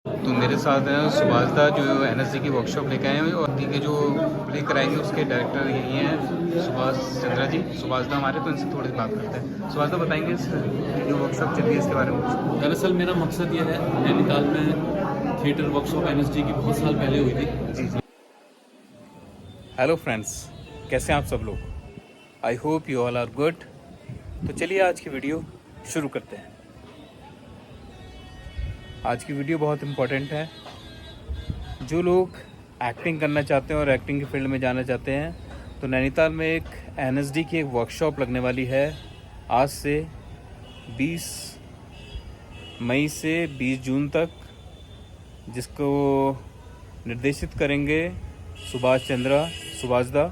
तो मेरे साथ हैं सुभाष दा जो एनएसजी की वर्कशॉप लेके आए हैं और के जो प्ले कराएंगे उसके डायरेक्टर यही हैं सुभाष चंद्रा जी। सुभाष दा हमारे, तो इनसे थोड़ी बात करते हैं। सुभाष दा बताएंगे इस जो वर्कशॉप चल रही है इसके बारे में कुछ? दरअसल मेरा मकसद ये है, नैनीताल में थिएटर वर्कशॉप एनएसजी की बहुत साल पहले हुई थी। जी जी। हेलो फ्रेंड्स, कैसे हैं आप सब लोग? I hope you all are good. तो चलिए आज की वीडियो शुरू करते हैं। आज की वीडियो बहुत इम्पोर्टेंट है। जो लोग एक्टिंग करना चाहते हैं और एक्टिंग की फील्ड में जाना चाहते हैं, तो नैनीताल में एक एनएसडी की एक वर्कशॉप लगने वाली है आज से 20 मई से 20 जून तक, जिसको निर्देशित करेंगे सुभाष दा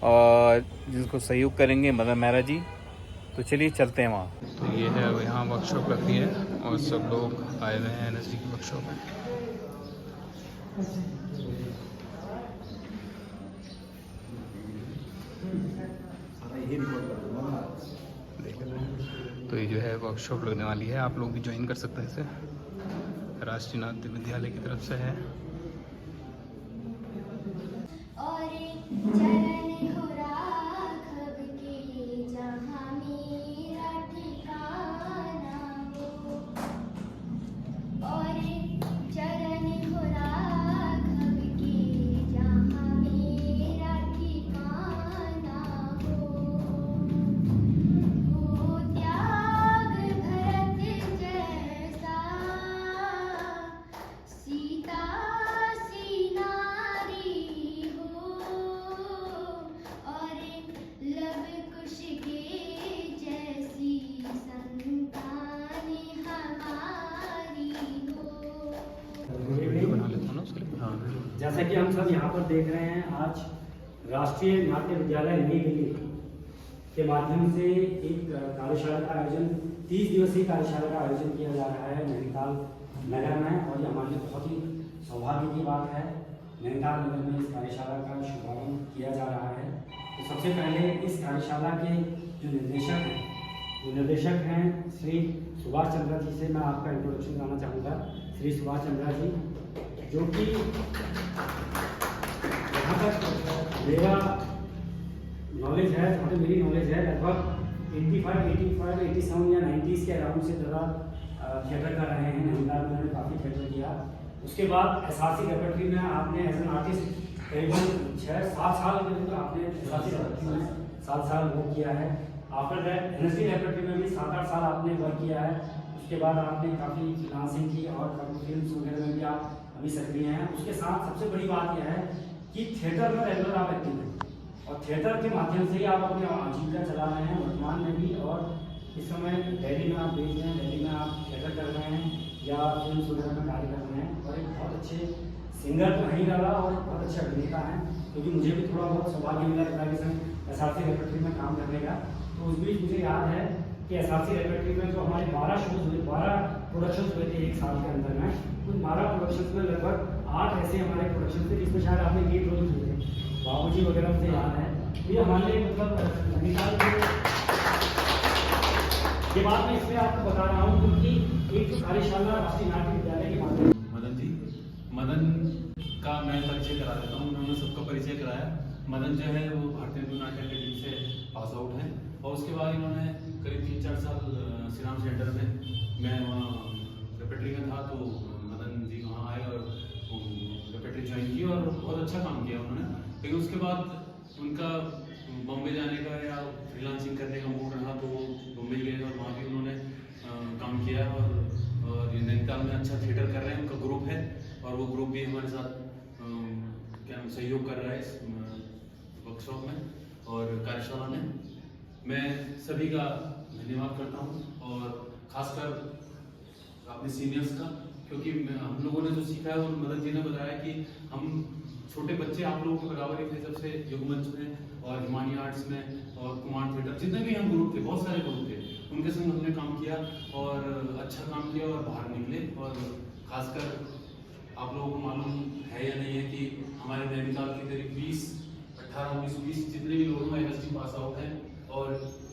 और जिसको सहयोग करेंगे मदन मेहरा जी। तो चलिए चलते हैं वहाँ। तो ये है यहाँ वर्कशॉप लग रही है और सब लोग आए हुए हैं एनएसडी की वर्कशॉप में। तो ये जो है वर्कशॉप लगने वाली है, आप लोग भी ज्वाइन कर सकते हैं इसे। राष्ट्रीय नाट्य विद्यालय की तरफ से है। जैसा कि हम सब यहाँ पर देख रहे हैं, आज राष्ट्रीय नाट्य विद्यालय नई दिल्ली के माध्यम से एक कार्यशाला का आयोजन 30 दिवसीय कार्यशाला का आयोजन किया जा रहा है नैनीताल नगर में। और ये हमारे लिए बहुत ही सौभाग्य की बात है। नैनीताल नगर में इस कार्यशाला का शुभारंभ किया जा रहा है। तो सबसे पहले इस कार्यशाला के जो निर्देशक हैं श्री सुभाष चंद्रा जी से मैं आपका इंट्रोडक्शन कराना चाहूँगा। श्री सुभाष चंद्रा जी, जो कि जहाँ तक मेरा नॉलेज है, जहाँ तक मेरी नॉलेज है, लगभग 87 या 90s के अराउंड से ज़्यादा थिएटर कर रहे हैं। नैनीताल में उन्होंने काफ़ी थिएटर किया। उसके बाद एसआरसी रेपर्टरी में आपने एज एन आर्टिस्ट करीबन 6-7 साल के लिए आपने एसआरसी रेपर्टरी में 7 साल वर्क किया है। आफ्टर दैट एनएसडी रेपर्टरी में भी 7-8 साल आपने वर्क किया है। उसके बाद आपने काफ़ी फ्रीलांसिंग की और काफ़ी फिल्म्स वगैरह में भी आप अभी सक्रिय हैं। उसके साथ सबसे बड़ी बात यह है कि थिएटर में रेगुलर आप एक्टिव हैं और थिएटर के माध्यम से ही आप अपनी आजीविका चला रहे हैं वर्तमान में भी। और इस समय दिल्ली में आप देख रहे हैं, दिल्ली में आप थिएटर कर रहे हैं या फिल्म वगैरह में कार्य कर रहे हैं और एक बहुत अच्छे सिंगर तो नहीं रहा और एक बहुत अच्छे अभिनेता हैं, क्योंकि मुझे भी थोड़ा बहुत सौभाग्य मिला था कि सर एसआरसी रेपर्टरी में काम करने का। तो उस बीच मुझे याद है कि एसआरसी रेपर्टरी में जो हमारे 12 शोज हुए, 12 प्रोडक्शन हुए थे एक साल के अंदर में। उन 12 प्रोडक्शन में लगभग 8 ऐसे हमारे प्रोडक्शन थे जिसमें शायद आपने गीत रोल किए थे, बाबूजी वगैरह से याद है। तो ये हमारे लिए मतलब नैनीताल के ये बात मैं इसलिए आपको बता रहा हूँ क्योंकि एक तो कार्यशाला राष्ट्रीय नाट्य विद्यालय के माध्यम मदन का मैं परिचय करा देता हूँ। उन्होंने सबका परिचय कराया। मदन जो है वो भारतीय नाट्य अकेडमी से पास आउट हैं और उसके बाद इन्होंने करीब 3-4 साल श्री राम सेंटर में, मैं वहाँ रेपर्टरी में था, तो मदन जी वहाँ आए और रेपर्टरी ज्वाइन की और बहुत अच्छा काम किया उन्होंने। लेकिन उसके बाद उनका बॉम्बे जाने का या फ्रीलांसिंग करने का मूड रहा, तो वो बॉम्बे गए और वहाँ भी उन्होंने काम किया और नैनीताल में अच्छा थिएटर कर रहे हैं। उनका ग्रुप है और वो ग्रुप भी हमारे साथ क्या सहयोग कर रहा है इस वर्कशॉप में और कार्यशाला में। मैं सभी का धन्यवाद करता हूँ और ख़ासकर अपने सीनियर्स का, क्योंकि हम लोगों ने जो सीखा है और मदन जी ने बताया कि हम छोटे बच्चे आप लोगों के बराबर ही थे जब से युगमंच में और हिमानी आर्ट्स में और कुमार थिएटर, जितने भी हम ग्रुप थे, बहुत सारे ग्रुप थे, उनके संग हमने काम किया और अच्छा काम किया और बाहर निकले। और ख़ासकर आप लोगों को मालूम है या नहीं है कि हमारे नैनीताल के करीब 18-19-20 जितने भी लोग हैं एनएसडी पास आउट हैं और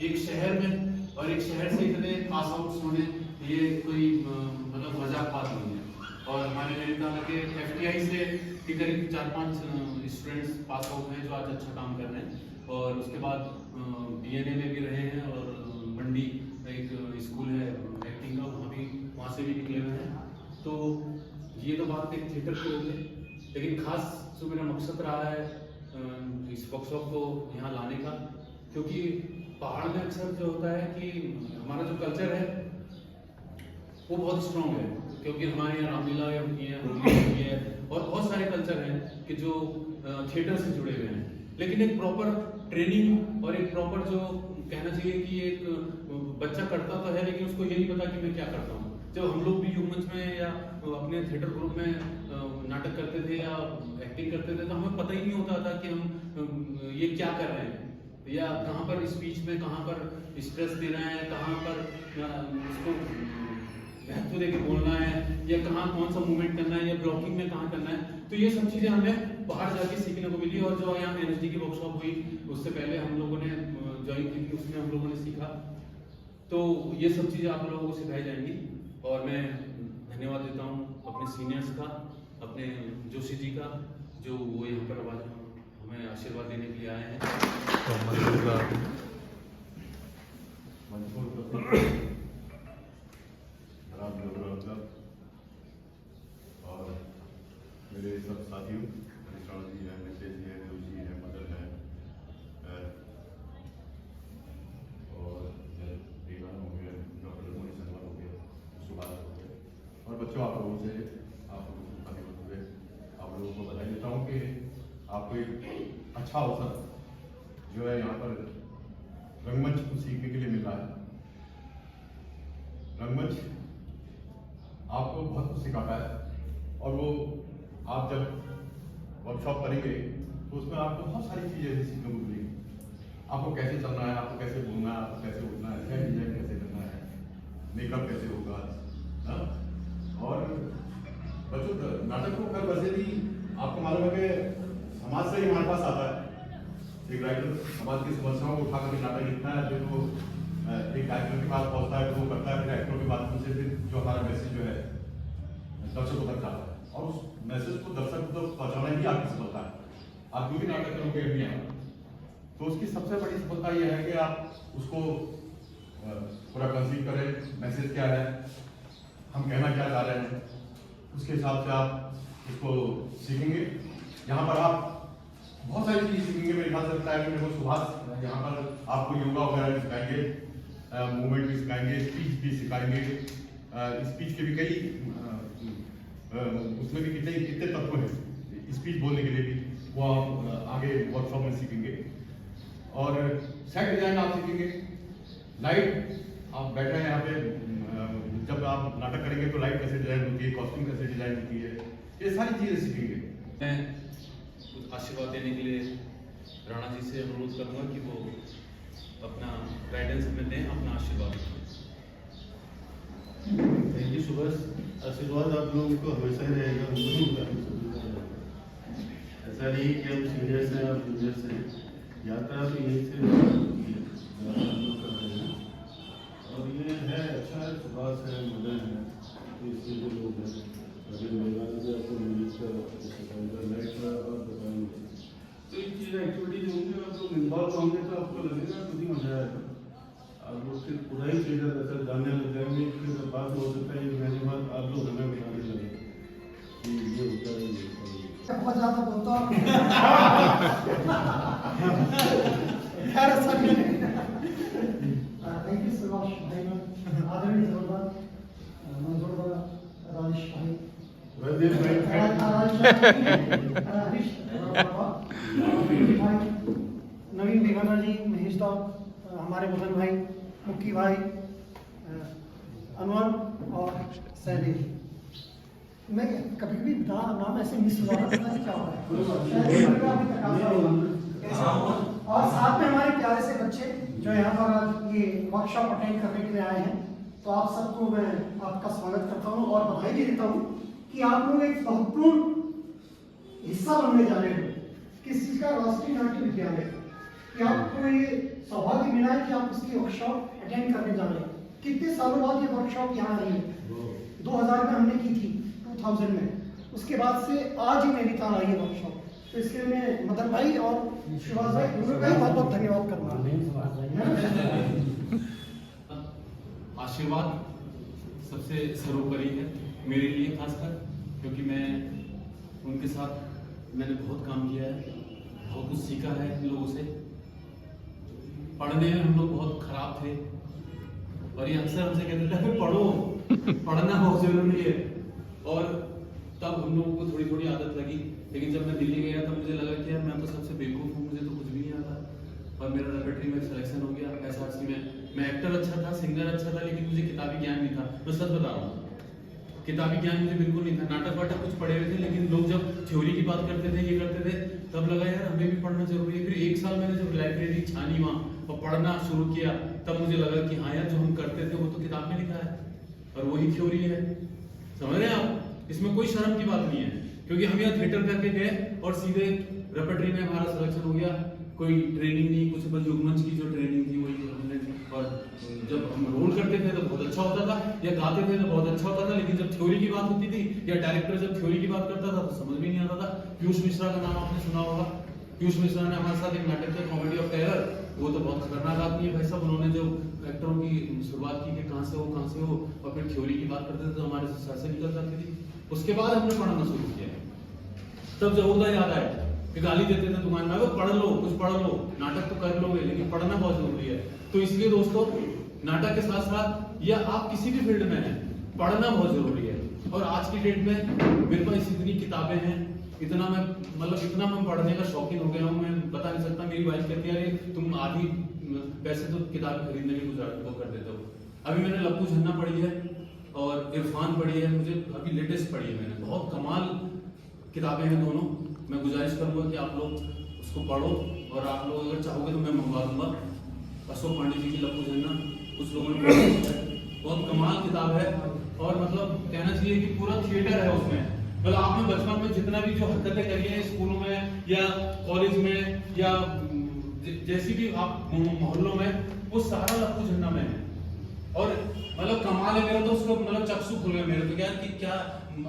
एक शहर में और एक शहर से इतने पास आउट्स होने, ये कोई मतलब मजाक बात नहीं है। और हमारे नैनीताल के FTI से भी करीब 4-5 स्टूडेंट्स पास आउट हैं जो आज अच्छा काम कर रहे हैं। और उसके बाद DNA में भी रहे हैं और मंडी एक स्कूल है एक्टिंग का, वहाँ से भी निकले हुए हैं। तो ये तो बात एक थिएटर की होगी, लेकिन खास जो मेरा मकसद रहा है इस वर्कशॉप को यहाँ लाने का, क्योंकि पहाड़ में अक्सर जो होता है कि हमारा जो कल्चर है वो बहुत स्ट्रॉन्ग है, क्योंकि हमारे यहाँ रामलीला होती है, होली होती है और बहुत सारे कल्चर हैं कि जो थिएटर से जुड़े हुए हैं। लेकिन एक प्रॉपर ट्रेनिंग और एक प्रॉपर जो कहना चाहिए कि एक बच्चा करता तो है लेकिन उसको ये नहीं पता कि मैं क्या करता हूँ। जब हम लोग भी युग मंच में या अपने थिएटर ग्रुप में नाटक करते थे या एक्टिंग करते थे तो हमें पता ही नहीं होता था कि हम ये क्या कर रहे हैं, या कहाँ पर स्पीच में कहाँ पर स्ट्रेस दे रहे हैं, कहाँ पर उसको महत्व देके बोलना है, या कहाँ कौन सा मूवमेंट करना है, या ब्लॉकिंग में कहाँ करना है। तो ये सब चीज़ें हमें बाहर जाके सीखने को मिली। और जो यहाँ NSD की वर्कशॉप हुई उससे पहले हम लोगों ने ज्वाइन की थी, उसमें हम लोगों ने सीखा। तो ये सब चीज़ें आप लोगों को सिखाई जाएंगी। और मैं धन्यवाद देता हूँ अपने सीनियर्स का, अपने जोशी जी का, जो वो यहाँ पर आज हमें आशीर्वाद देने के लिए आए हैं। और मेरे सब साथियों, विशाल जी हैं, नितेश जी हैं, जोशी हैं, मदन हैं, और दीवान हो गए, डॉक्टर मोनी सनवाल हो गए, सुभाष हो गए, और बच्चों आप लोगों से आप लोगों को खाने होते हुए आप लोगों को बधाई देता हूँ कि आपको एक अच्छा अवसर जो है यहाँ पर रंगमंच को सीखने के लिए मिल रहा है। रंगमंच आपको बहुत कुछ सिखाता है, और वो आप जब वर्कशॉप करेंगे तो उसमें आपको बहुत सारी चीज़ें ऐसी सीखने को मिलेंगी। आपको कैसे चलना है, आपको कैसे बोलना है, आपको कैसे उठना है, क्या डिजाइन कैसे करना है, मेकअप कैसे होगा, ना? और बच्चों नाटक को कर वैसे भी आपको मालूम है कि समाज से ही हमारे पास आता है। एक राइटर समाज की समस्याओं को उठा करके नाटक लिखता है, फिर वो एक एक्टर के पास पहुंचता है, तो वो करता है, फिर एक्टरों के माध्यम से फिर जो हमारा मैसेज जो है दर्शकों तक जाता है, और उस मैसेज को दर्शक को पहुंचाना ही आपकी सफलता है। आप जो भी नाटक करोगे अभी यहाँ, तो उसकी सबसे बड़ी सफलता यह है कि आप उसको पूरा कंसीव करें, मैसेज क्या है, हम कहना क्या चाह रहे हैं, उसके हिसाब से आप उसको सीखेंगे। यहाँ पर आप बहुत सारी चीज़ सीखेंगे। मेरे ख्याल से लगता है कि मेरे को सुभाष यहाँ पर आपको योगा वगैरह भी सिखाएंगे, मूवमेंट भी सिखाएंगे, स्पीच भी सिखाएंगे। स्पीच के भी कई उसमें भी कितने तत्व हैं स्पीच बोलने के लिए भी, वो आप आगे वर्कशॉप में सीखेंगे। और सेट डिजाइन आप सीखेंगे। लाइट आप बैठ रहे हैं यहाँ पे, जब आप नाटक करेंगे तो लाइट कैसे डिजाइन होती है, कॉस्ट्यूम कैसे डिजाइन होती है, ये सारी चीज़ें सीखेंगे। मैं कुछ आशीर्वाद देने के लिए राणा जी से अनुरोध करूंगा कि वो अपना गाइडेंस हमें दें, अपना आशीर्वाद। Thank you Subhash. आशीर्वाद आप लोगों को हमेशा ही रहेगा। ऐसा नहीं कि हम सीनियर्स हैं और जूनियर्स हैं, यात्रा तो यहीं से हम लोग कर रहे हैं। और ये है अच्छा है, सुभाष है, मदन है, तो इससे जो लोग हैं अभी मेघालय से आपको म्यूजिक का लाइट का और बताएंगे। तो ये चीज़ एक्टिविटीज होंगी, आप लोग इन्वॉल्व होंगे तो आपको लगेगा खुद ही मजा आएगा। आप लोग फिर पूरा ही थिएटर ऐसा जानने लग जाएंगे, फिर बाद हो सकता है मेरे बाद आप लोग हमें बताने लगे कि ये होता है, ये होता है। बहुत ज़्यादा बोलता हूँ खैर ऐसा नहीं है। थैंक यू सुभाष भाई, आदरणीय जरूरत मंजूर राजेश भाई, नवीन बेगाना जी, महेश दा, हमारे मदन भाई, मुक्की भाई, अनवर और सैदी। मैं कभी कभी नाम ऐसे मिस हो रहा है, क्या हो रहा है। और साथ में हमारे प्यारे से बच्चे जो यहाँ पर आज ये वर्कशॉप अटेंड करने के लिए आए हैं, तो आप सबको मैं आपका स्वागत करता हूँ और बधाई भी देता हूँ कि आप लोग एक महत्वपूर्ण हिस्सा बनने जा रहे हो किस चीज़ का, राष्ट्रीय नाट्य विद्यालय, कि आपको ये सौभाग्य मिला है कि आप उसकी वर्कशॉप अटेंड करने जा रहे हैं। कितने सालों बाद ये वर्कशॉप यहाँ आई है, 2000 में हमने की थी, 2000 में। उसके बाद से आज ही नैनीताल आई है वर्कशॉप, तो इसके लिए मैं मदन भाई और शिवाज भाई दोनों का ही बहुत बहुत धन्यवाद करूँगा। आशीर्वाद सबसे सर्वोपरि है मेरे लिए, खासकर क्योंकि मैं उनके साथ मैंने बहुत काम किया है, बहुत कुछ सीखा है इन लोगों से। पढ़ने में हम लोग बहुत खराब थे और ये अक्सर हमसे कहते थे पढ़ो, पढ़ना बहुत जरूरी है। और तब हम लोगों को थोड़ी थोड़ी आदत लगी, लेकिन जब मैं दिल्ली गया तब मुझे लगा कि यार मैं तो सबसे बेवकूफ़ हूँ, मुझे तो कुछ भी नहीं आता। और मेरा रेपेटरी में सिलेक्शन हो गया एसआरसी में। मैं एक्टर अच्छा था, सिंगर अच्छा था, लेकिन मुझे किताबी ज्ञान नहीं था। मैं सच बता रहा हूँ, किताबी ज्ञान मुझे बिल्कुल नहीं था। नाटक वाटक कुछ पढ़े हुए थे, लेकिन लोग जब थ्योरी की बात करते थे, ये करते थे, तब लगा यार हमें भी पढ़ना जरूरी है। फिर एक साल मैंने जब लाइब्रेरी छानी वहाँ और पढ़ना शुरू किया, तब मुझे लगा कि हाँ यार जो हम करते थे वो तो किताब में लिखा है और वही थ्योरी है। समझ रहे हैं आप? इसमें कोई शर्म की बात नहीं है, क्योंकि हम यहाँ थिएटर करके गए और सीधे रेपेटरी में हमारा सिलेक्शन हो गया। कोई ट्रेनिंग नहीं, कुछ बस युगमंच की जो ट्रेनिंग थी वही हमने। और जब हम रोल करते थे तो बहुत अच्छा होता था, या गाते थे तो बहुत अच्छा होता था, लेकिन जब थ्योरी की बात होती थी या डायरेक्टर जब थ्योरी की बात करता था तो समझ में नहीं आता था। पीयूष मिश्रा का नाम आपने सुना होगा। पीयूष मिश्रा ने हमारे साथ एक नाटक किया कॉमेडी ऑफ टेरर, वो तो बहुत खतरनाक आदमी है भाई साहब। उन्होंने जो एक्टरों की शुरुआत की कि कहाँ से हो, और फिर थ्योरी की बात करते थे तो हमारे सर से निकल जाती थी। उसके बाद हमने पढ़ना शुरू किया, तब जरूर याद आया कि गाली देते थे दुकान में, पढ़ लो, कुछ पढ़ लो, नाटक तो कर लोगे लेकिन पढ़ना बहुत जरूरी है। तो इसलिए दोस्तों, नाटक के साथ साथ या आप किसी भी फील्ड में हैं, पढ़ना बहुत जरूरी है। और आज की डेट में मेरे पास इतनी किताबें हैं, इतना मैं पढ़ने का शौकीन हो गया हूँ, मैं बता नहीं सकता। मेरी वाइफ कहती है अरे तुम आधी पैसे तो किताब खरीदने में वो कर देते हो। अभी मैंने लप्पू झन्ना पढ़ी है और इरफान पढ़ी है, मुझे अभी लेटेस्ट पढ़ी है मैंने। बहुत कमाल किताबें हैं दोनों। मैं गुजारिश करूंगा कि आप लोग उसको पढ़ो, और आप लोग अगर चाहोगे तो मैं मंगवा दूंगा। अशोक पांडे जी की लप्पू झन्ना कुछ लोगों ने पढ़ी है, बहुत कमाल किताब है। और मतलब कहना चाहिए कि पूरा थिएटर है उसमें। मतलब आपने बचपन में जितना भी जो हरकतें करी हैं स्कूलों में या कॉलेज में या जैसी भी आप मोहल्लों में, वो सारा लप्पू झन्ना में है। और मतलब कमाल है, मेरा तो उसको मतलब चक्षु खुल गया मेरे तो, क्या कि क्या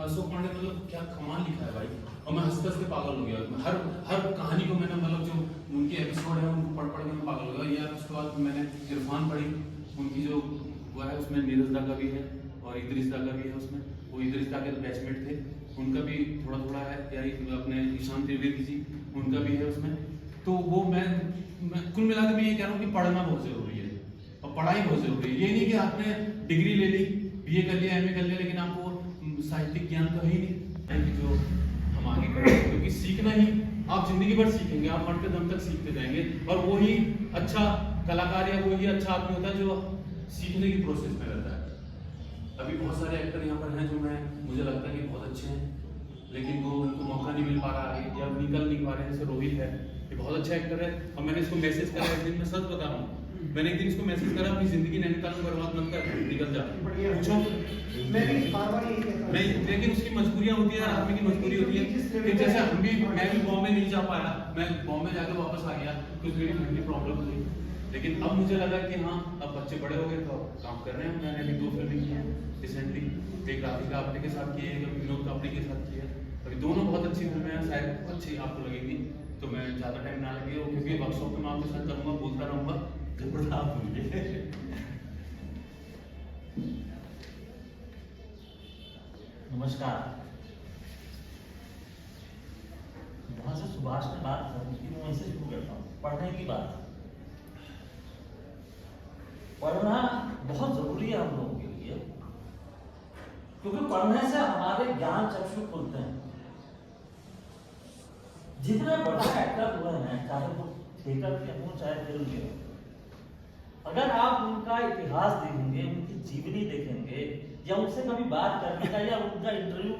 अशोक पांडे मतलब क्या कमाल लिखा है भाई। और मैं हंस के पागल हो गया। हर कहानी को मैंने मतलब जो उनके एपिसोड है उनको पढ़ के मैं पागल हो गया यार। उसके बाद मैंने इरफान पढ़ी, उनकी जो वो है उसमें नीरज दा का भी है और इदरीस दा का भी है उसमें। वो इदरीस दा के बैचमेट थे, उनका भी थोड़ा है, या अपने ईशान त्रिवेदी जी उनका भी है उसमें। तो वो मैं कुल मिला के मैं ये कह रहा हूँ कि पढ़ना बहुत जरूरी है और पढ़ाई बहुत जरूरी है। ये नहीं कि आपने डिग्री ले ली, बीए कर लिया, एमए कर लिया, लेकिन आपको साहित्यिक ज्ञान तो है ही नहीं जो हम आगे करें। क्योंकि सीखना ही आप जिंदगी भर सीखेंगे, आप मरते दम तक सीखते जाएंगे। और वो ही अच्छा कलाकार या वो ही अच्छा आदमी होता है जो सीखने की प्रोसेस में रहता है। अभी बहुत सारे एक्टर यहाँ पर हैं जो मुझे लगता है कि बहुत अच्छे हैं, लेकिन वो उनको मौका नहीं मिल पा रहा है या निकल नहीं पा रहे हैं। जैसे रोहित है, ये बहुत अच्छा एक्टर है, और मैंने इसको मैसेज करा एक दिन, मैं सच बता रहा हूँ, मैंने एक दिन इसको मैसेज करा अपनी जिंदगी नैनीताल में बर्बाद मत कर, निकल जा, पूछो। नहीं, लेकिन उसकी मजबूरियां होती है, आदमी की मजबूरी होती है कि जैसे मैं भी बॉम्बे नहीं जा पाया, मैं बॉम्बे जाकर वापस आ गया, कुछ मेरी फैमिली प्रॉब्लम थी। लेकिन अब मुझे लगा कि हाँ अब बच्चे बड़े हो गए तो काम कर रहे हैं। मैंने अभी 2 फिल्में की हैं रिसेंटली, एक राधिका आप्टे के साथ की है, एक विनोद कापड़ी के साथ की है। अभी दोनों बहुत अच्छी फिल्में हैं, शायद अच्छी आपको लगेगी। तो मैं ज़्यादा टाइम ना लगे, क्योंकि वर्कशॉप में मैं आपके साथ करूँगा, बोलता रहूँगा, जब आप बोलिए। नमस्कार। वहां से सुभाष ने बात की, मैं वहीं से शुरू करता हूँ। पढ़ने की बात, पढ़ना बहुत जरूरी है हम लोगों के लिए, क्योंकि पढ़ने से हमारे ज्ञान चक्षु खुलते हैं। जितने बड़े एक्टर हुए हैं, चाहे वो थिएटर के हों चाहे फिल्म के हों, अगर आप उनका इतिहास देखेंगे, उनकी जीवनी देखेंगे, या उनसे कभी बात करने का या उनका इंटरव्यू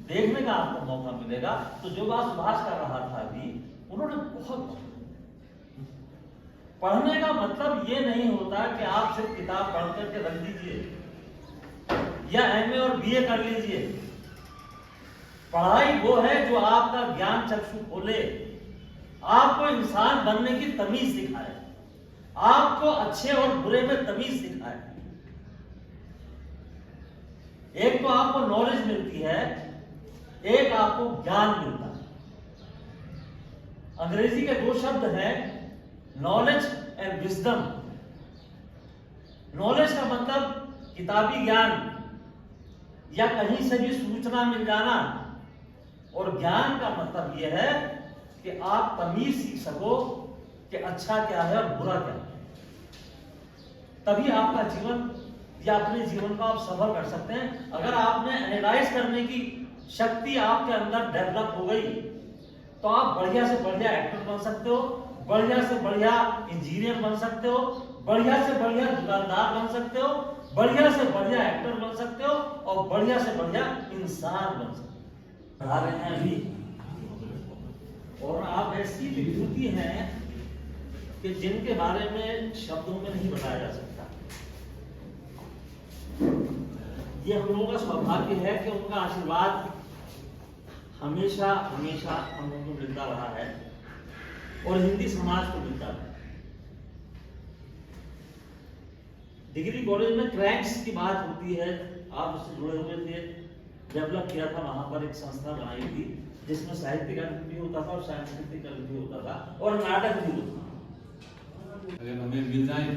देखने का आपको मौका मिलेगा, तो जो बात सुभाष कर रहा था अभी, उन्होंने बहुत पढ़ने का मतलब ये नहीं होता कि आप सिर्फ किताब पढ़ करके रख दीजिए या एमए और बीए कर लीजिए। पढ़ाई वो है जो आपका ज्ञान चक्षु खोले, आपको इंसान बनने की तमीज सिखाए, आपको अच्छे और बुरे में तमीज सिखाए। एक तो आपको नॉलेज मिलती है एक आपको ज्ञान मिलता है। अंग्रेजी के दो शब्द हैं, नॉलेज एंड विजडम। नॉलेज का मतलब किताबी ज्ञान या कहीं से भी सूचना मिल जाना, और ज्ञान का मतलब यह है कि आप तमीज सीख सको कि अच्छा क्या है और बुरा क्या है। तभी आपका जीवन या अपने जीवन को आप सफल कर सकते हैं। अगर आपने एनालाइज करने की शक्ति आपके अंदर डेवलप हो गई तो आप बढ़िया से बढ़िया एक्टर बन सकते हो, बढ़िया से बढ़िया इंजीनियर बन सकते हो, बढ़िया से बढ़िया दुकानदार बन सकते हो, बढ़िया से बढ़िया एक्टर बन सकते हो, और बढ़िया से बढ़िया इंसान बन सकते हो। पढ़ा रहे हैं अभी, और आप ऐसी विभूति हैं कि जिनके बारे में शब्दों में नहीं बताया जा सकता। ये हम लोगों का सौभाग्य है कि उनका आशीर्वाद हमेशा हमेशा हम लोगों को मिलता रहा है और हिंदी समाज को मिलता रहा है। डिग्री कॉलेज में क्रैक्स की बात होती है, आप उससे जुड़े हुए थे, डेवलप किया था, वहां पर एक संस्था बनाई थी जिसमें साहित्यिक अर्थ भी होता था और सांस्कृतिक अर्थ भी होता था और नाटक भी होता था। अगर हमें मिल जाए,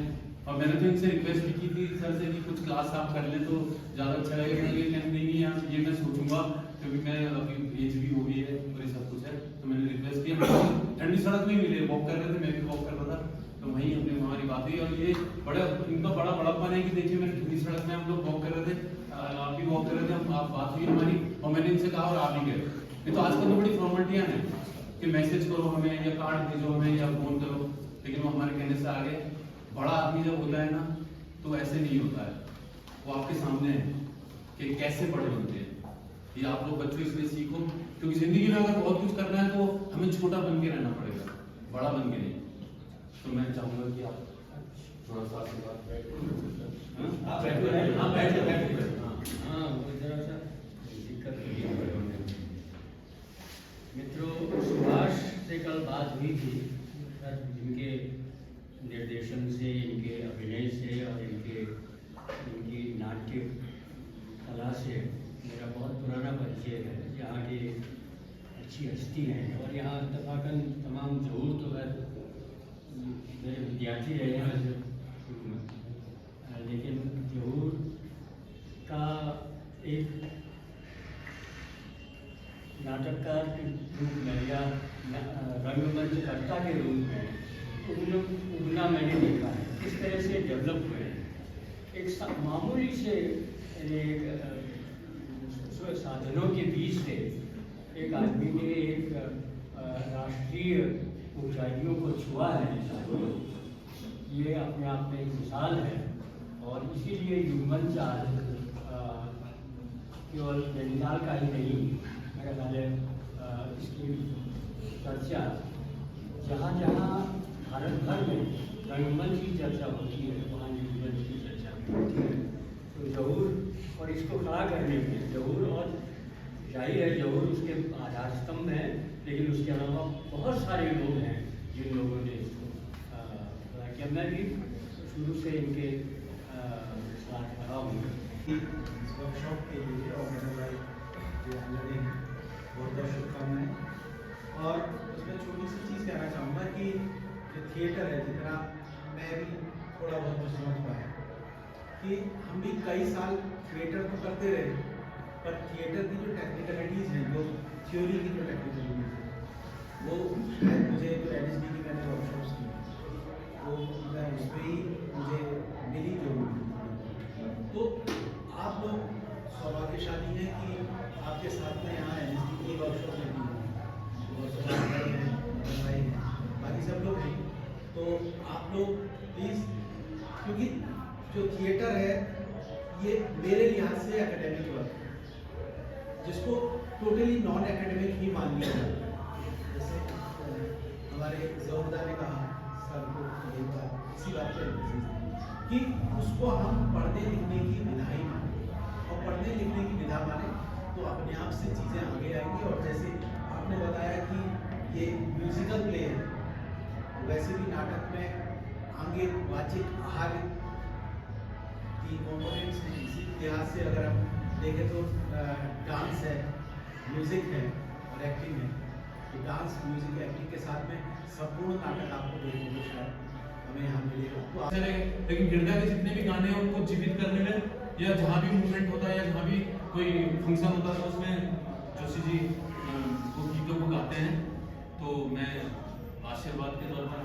और मैंने तो इनसे रिक्वेस्ट भी की थी सर से कि कुछ क्लास आप कर लें तो ज़्यादा अच्छा लगेगा। नहीं यार, ये मैं सोचूंगा क्योंकि मैं अभी एज भी हो गई है और ये सब कुछ है, तो मैंने रिक्वेस्ट किया। ठंडी सड़क में मिले, वॉक कर रहे थे, मैं भी वॉक कर रहा था, तो वहीं अपनी हमारी बात हुई। और ये इनका बड़ा बड़प्पन है कि देखिए मैंने ठंडी सड़क में हम लोग वॉक कर रहे थे, आप भी वॉक कर रहे थे, हम आप बात हुई हमारी, और मैंने इनसे कहा और आप ही गए। नहीं तो आजकल तो बड़ी फॉर्मेलिटियाँ हैं कि मैसेज करो हमें या कार्ड भेजो हमें या फोन करो, लेकिन वो हमारे कहने से आगे। बड़ा आदमी जब होता है ना तो ऐसे नहीं होता है, वो आपके सामने है कि कैसे बड़े बनते हैं। ये आप लोग बच्चों इसलिए सीखो क्योंकि जिंदगी में अगर बहुत कुछ करना है तो हमें छोटा बन के रहना पड़ेगा, बड़ा बन के नहीं। तो मैं चाहूंगा कि आप थोड़ा सा आपके बात मित्रों, सुभाष से कल बात हुई थी, जिनके निर्देशन से, इनके अभिनय से और इनकी नाट्य कला से मेरा बहुत पुराना परिचय है। यहाँ के अच्छी हस्ती हैं और यहाँ इत्तफाकन तमाम ज़रूर तो मेरे विद्यार्थी रहे हैं, लेकिन ज़रूर का एक नाटककार के रूप में या रंगमंच कर्ता के रूप में उगना मैंने देखा है, किस तरह से डेवलप हुए हैं। एक मामूली से साधनों के बीच से एक आदमी ने एक राष्ट्रीय ऊंचाइयों को छुआ है, ये अपने आप में एक मिसाल है। और इसीलिए युगमंच आज केवल नैनीताल का ही नहीं, मेरा ख्याल है इसकी चर्चा जहाँ जहाँ भारत भर में रंगमंच की चर्चा होती है वहाँ युगमंच की चर्चा होती है। तो जरूर और इसको खड़ा करने में जरूर, और जाहिर है जरूर उसके आधार स्तंभ हैं, लेकिन उसके अलावा बहुत सारे लोग हैं जिन लोगों ने इसको खड़ा किया। मैं भी शुरू से इनके साथ खड़ा हूँ। वर्कशॉप के लिए ऑर्गेनाइज बहुत बहुत शुभकामनाएं। और उसमें छोटी सी चीज़ कहना चाहूँगा कि जो थिएटर है, जितना मैं भी थोड़ा बहुत समझ पाया कि हम भी कई साल थिएटर तो करते रहे, पर थिएटर की जो टेक्निकलिटीज़ हैं, जो थ्योरी की जो टेक्निकलिटीज़ है, वो मुझे जो NSD की मैंने वर्कशॉप्स की वो मैं उस पर ही मुझे मिली जो मिली। तो आप लोग सौभाग्यशाली हैं कि आपके साथ में यहाँ NSD की वर्कशॉप लगी है, बाकी सब लोग हैं। तो आप लोग प्लीज़, क्योंकि जो थिएटर है ये मेरे लिहाज से एकेडमिक वर्क है, जिसको टोटली नॉन एकेडमिक ही मान लिया जाता है। जैसे हमारे जरूरदा ने कहा, सर को ये बात इसी बात पर कि उसको हम पढ़ने लिखने की विधा ही माने, और पढ़ने लिखने की विधा माने तो अपने आप से चीज़ें आगे आएंगी। और जैसे आपने बताया कि ये म्यूजिकल प्ले है, वैसे भी नाटक में आंगिक, वाचिक, आहार्य तीन कॉम्पोनेंट्स हैं। इसी लिहाज से अगर हम देखें तो डांस है, म्यूजिक है और एक्टिंग है, तो डांस म्यूजिक एक्टिंग के साथ में संपूर्ण नाटक आपको देखने को शायद हमें यहाँ मिलेगा। तो लेकिन गिरधा के जितने भी गाने हैं उनको जीवित करने में, या जहाँ भी मूवमेंट होता है या जहाँ भी कोई फंक्शन होता है उसमें जोशी जी वो गीतों को गाते हैं। तो मैं आशीर्वाद के तौर पर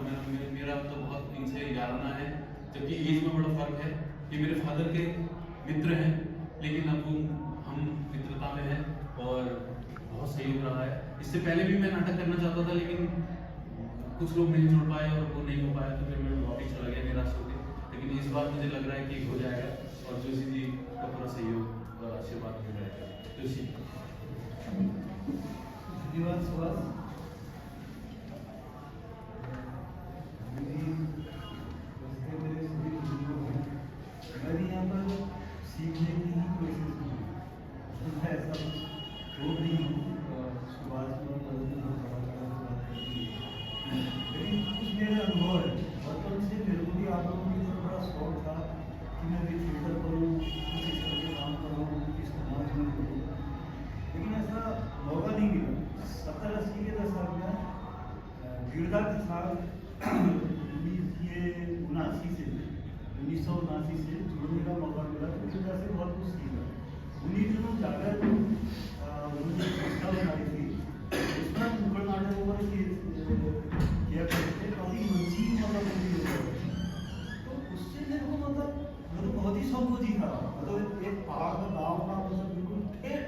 मेरा तो बहुत इनसे याराना है, जबकि एज में बड़ा फर्क है। ये मेरे फादर के मित्र हैं, लेकिन अब हम मित्रता में हैं और बहुत सहयोग रहा है। इससे पहले भी मैं नाटक करना चाहता था, लेकिन कुछ लोग नहीं जुड़ पाए और वो नहीं हो पाया, तो फिर मैं वापस चला गया निराश होकर। लेकिन इस बार मुझे लग रहा है कि हो जाएगा और जोशी जी का पूरा सहयोग और आशीर्वाद मिल जाएगा। जोशी धन्यवाद सुभाष। मैंने यहाँ पर सीखने की ही कोशिश की, मैं ऐसा वो नहीं हूँ सुभाष लेकिन कुछ मेरा अनुभव है बचपन से। मेरे को भी आप लोगों की तरह बड़ा शौक था कि मैं भी थिएटर करूँ, कुछ इस तरह के काम करूँ, इस समाज में करूँ, लेकिन ऐसा मौका नहीं मिला। 70-80 के दशक में गिरधा के साथ 1979 से जुड़ने का मौका मिला, तो गिरधा से बहुत कुछ सीखा। उन्हीं दिनों जाकर उन्होंने संस्था बनाई थी, उसमें नुक्कड़ नाटक पर किया करते थे, काफ़ी मंची मतलब होता था। तो उससे मेरे को मतलब बहुत ही संकोची था। मतलब एक पहाड़ का गाँव का मतलब बिल्कुल ठेठ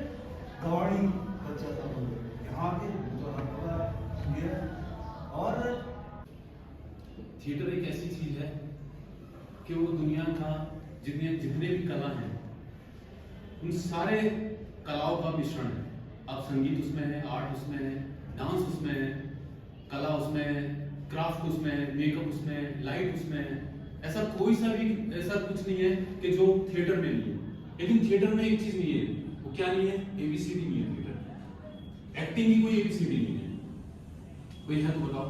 गवाड़ी बच्चा था यहाँ के जो हर और थिएटर एक ऐसी चीज है कि वो दुनिया का जितने भी कला हैं उन सारे कलाओं का मिश्रण है। अब संगीत उसमें है, आर्ट उसमें है, डांस उसमें है, कला उसमें है, क्राफ्ट उसमें है, मेकअप उसमें है, लाइट उसमें है। ऐसा कोई सा भी ऐसा कुछ नहीं है कि जो थिएटर में नहीं है। लेकिन थिएटर में एक चीज नहीं है, वो क्या नहीं है? एबीसीडी नहीं है थिएटर। एक्टिंग की कोई एबीसीडी नहीं है। कोई है तो बताओ।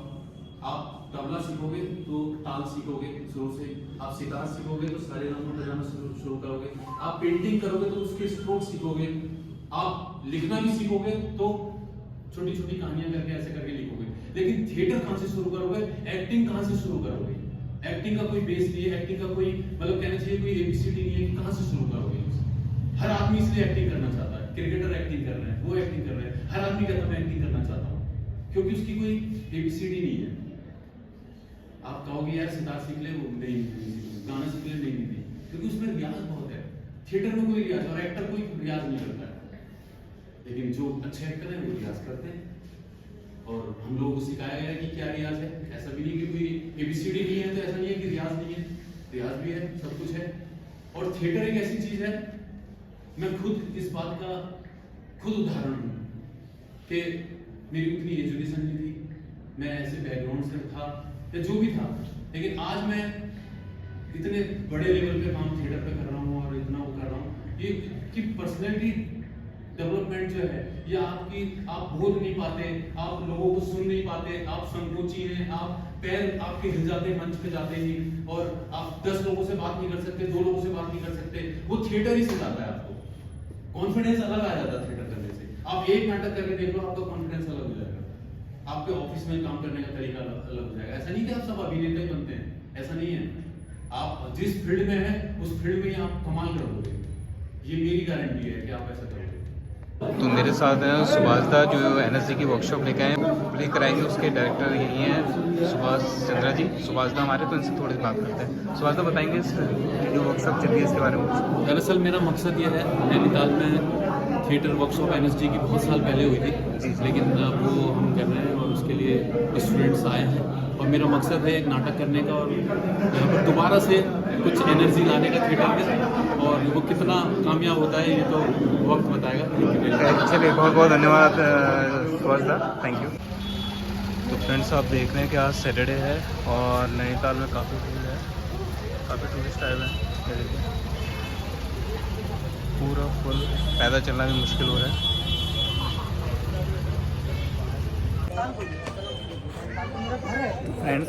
आप तबला सीखोगे तो ताल सीखोगे शुरू से, आप सितार सीखोगे तो सारे रंग बजाना शुरू करोगे, आप पेंटिंग करोगे तो उसके स्ट्रोक सीखोगे, आप लिखना भी सीखोगे तो छोटी छोटी कहानियां करके ऐसे करके लिखोगे। लेकिन थिएटर कहां से शुरू करोगे? एक्टिंग कहां से शुरू करोगे? एक्टिंग का कोई बेस नहीं है, एक्टिंग का कोई मतलब कहना चाहिए कोई एबीसीडी नहीं है कि कहां से शुरू करोगे। हर आदमी इसलिए एक्टिंग करना चाहता है। क्रिकेटर एक्टिंग कर रहे हैं, वो एक्टिंग कर रहे हैं, हर आदमी कहता मैं एक्टिंग करना चाहता हूँ, क्योंकि उसकी कोई एबीसीडी नहीं है। आप कहोगे यार सितार सीख ले, वो नहीं, गाना सीख ले, नहीं, क्योंकि उसमें रियाज बहुत है। थिएटर में कोई रियाज, और एक्टर कोई रियाज नहीं करता है, लेकिन जो अच्छे एक्टर हैं वो रियाज करते हैं। और हम लोगों को सिखाया गया है कि क्या रियाज है। ऐसा भी नहीं कि कोई एबीसीडी नहीं है तो ऐसा नहीं है कि रियाज नहीं है, रियाज भी है, सब कुछ है। और थिएटर एक ऐसी चीज है, मैं खुद इस बात का खुद उदाहरण हूँ कि मेरी उतनी एजुकेशन नहीं थी, मैं ऐसे बैकग्राउंड से था या जो भी था, लेकिन आज मैं इतने बड़े लेवल पे काम थिएटर पे कर रहा हूँ और इतना वो कर रहा हूँ। ये कि पर्सनैलिटी डेवलपमेंट जो है ये आपकी, आप बोल नहीं पाते, आप लोगों को सुन नहीं पाते, आप संकोची हैं, आप पैर आपके हिल जाते हैं मंच पे जाते ही, और आप 10 लोगों से बात नहीं कर सकते, 2 लोगों से बात नहीं कर सकते। वो थिएटर ही सिखाता है आपको। कॉन्फिडेंस अलग आ जाता है थिएटर करने से। आप एक नाटक करके देख लो, आपका कॉन्फिडेंस अलग हो जाएगा, आपके ऑफिस में काम करने का तरीका अलग हो जाएगा। ऐसा नहीं कि आप सब अभिनेता ही बनते हैं, ऐसा नहीं है। आप जिस फील्ड में हैं उस फील्ड में ही आप कमाल करोगे, ये मेरी गारंटी है कि आप ऐसा करोगे। तो मेरे साथ हैं सुभाष दा, जो एनएसडी की वर्कशॉप लेके आए हैं, लेकर आएंगे। उसके डायरेक्टर यही हैं सुभाष चंद्रा जी, सुभाष दा हमारे, तो इनसे थोड़ी बात करते हैं। सुभाष दा बताएंगे इस जो वर्कशॉप चल रही है इसके बारे में। दरअसल मेरा मकसद ये है, नैनीताल में थिएटर वर्कशॉप एनएसडी की बहुत साल पहले हुई थी, लेकिन अब वो हम कर रहे हैं और उसके लिए स्टूडेंट्स आए हैं, और मेरा मकसद है एक नाटक करने का और यहाँ पर दोबारा से कुछ एनर्जी लाने का थिएटर में, और वो कितना कामयाब होता है ये तो वक्त बताएगा। चलिए, बहुत बहुत धन्यवाद सुभाष दा, थैंक यू। तो फ्रेंड्स, आप देख रहे हैं कि आज सैटरडे है और नैनीताल में काफ़ी भीड़ है, काफ़ी टूरिस्ट आए हुए हैं। ये देखिए पूरा फुल, पैदल चलना भी मुश्किल हो रहा है। तो फ्रेंड्स,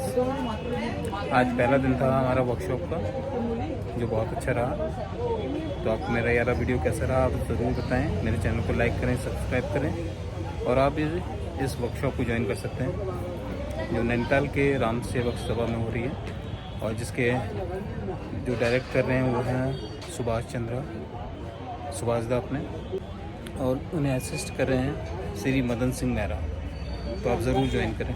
आज पहला दिन था हमारा वर्कशॉप का, जो बहुत अच्छा रहा। तो आपको मेरा यारा वीडियो कैसा रहा आप ज़रूर बताएं। मेरे चैनल को लाइक करें, सब्सक्राइब करें, और आप इस वर्कशॉप को ज्वाइन कर सकते हैं जो नैनीताल के राम सेवक सभा में हो रही है, और जिसके जो डायरेक्ट कर रहे हैं वो हैं सुभाष दा अपने, और उन्हें असिस्ट कर रहे हैं श्री मदन सिंह मेहरा। तो आप ज़रूर ज्वाइन करें।